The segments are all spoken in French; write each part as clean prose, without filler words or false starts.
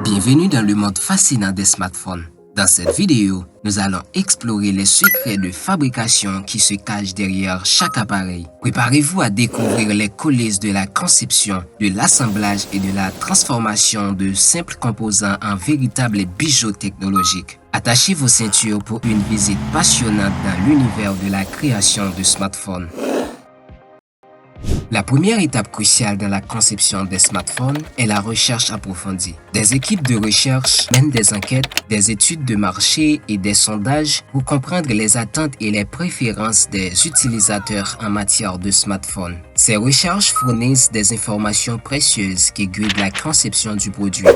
Bienvenue dans le monde fascinant des smartphones. Dans cette vidéo, nous allons explorer les secrets de fabrication qui se cachent derrière chaque appareil. Préparez-vous à découvrir les coulisses de la conception, de l'assemblage et de la transformation de simples composants en véritables bijoux technologiques. Attachez vos ceintures pour une visite passionnante dans l'univers de la création de smartphones. La première étape cruciale dans la conception des smartphones est la recherche approfondie. Des équipes de recherche mènent des enquêtes, des études de marché et des sondages pour comprendre les attentes et les préférences des utilisateurs en matière de smartphones. Ces recherches fournissent des informations précieuses qui guident la conception du produit.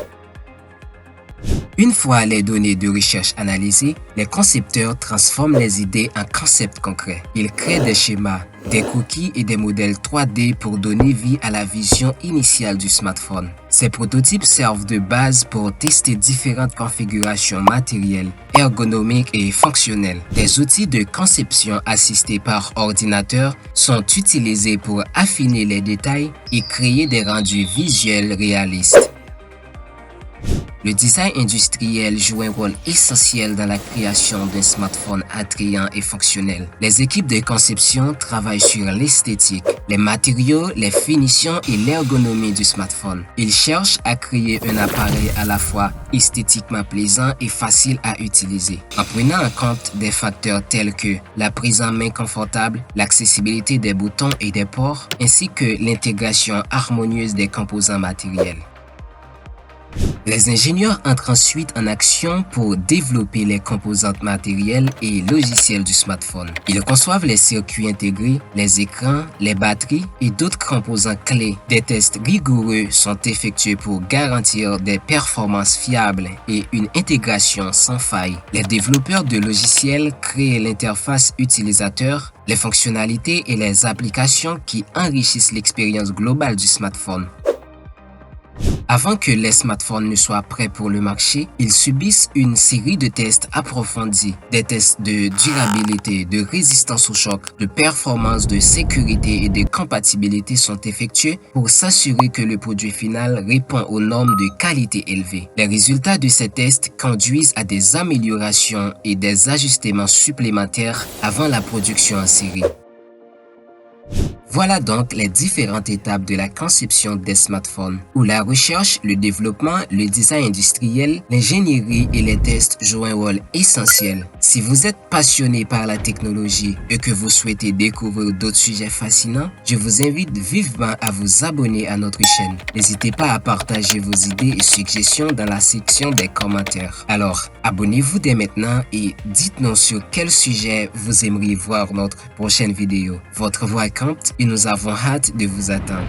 Une fois les données de recherche analysées, les concepteurs transforment les idées en concepts concrets. Ils créent des schémas, des croquis et des modèles 3D pour donner vie à la vision initiale du smartphone. Ces prototypes servent de base pour tester différentes configurations matérielles, ergonomiques et fonctionnelles. Des outils de conception assistés par ordinateur sont utilisés pour affiner les détails et créer des rendus visuels réalistes. Le design industriel joue un rôle essentiel dans la création d'un smartphone attrayant et fonctionnel. Les équipes de conception travaillent sur l'esthétique, les matériaux, les finitions et l'ergonomie du smartphone. Ils cherchent à créer un appareil à la fois esthétiquement plaisant et facile à utiliser, en prenant en compte des facteurs tels que la prise en main confortable, l'accessibilité des boutons et des ports, ainsi que l'intégration harmonieuse des composants matériels. Les ingénieurs entrent ensuite en action pour développer les composantes matérielles et logicielles du smartphone. Ils conçoivent les circuits intégrés, les écrans, les batteries et d'autres composants clés. Des tests rigoureux sont effectués pour garantir des performances fiables et une intégration sans faille. Les développeurs de logiciels créent l'interface utilisateur, les fonctionnalités et les applications qui enrichissent l'expérience globale du smartphone. Avant que les smartphones ne soient prêts pour le marché, ils subissent une série de tests approfondis, des tests de durabilité, de résistance au choc, de performance, de sécurité et de compatibilité sont effectués pour s'assurer que le produit final répond aux normes de qualité élevées. Les résultats de ces tests conduisent à des améliorations et des ajustements supplémentaires avant la production en série. Voilà donc les différentes étapes de la conception des smartphones, où la recherche, le développement, le design industriel, l'ingénierie et les tests jouent un rôle essentiel. Si vous êtes passionné par la technologie et que vous souhaitez découvrir d'autres sujets fascinants, je vous invite vivement à vous abonner à notre chaîne. N'hésitez pas à partager vos idées et suggestions dans la section des commentaires. Alors, abonnez-vous dès maintenant et dites-nous sur quel sujet vous aimeriez voir notre prochaine vidéo. Votre voix compte et nous avons hâte de vous attendre.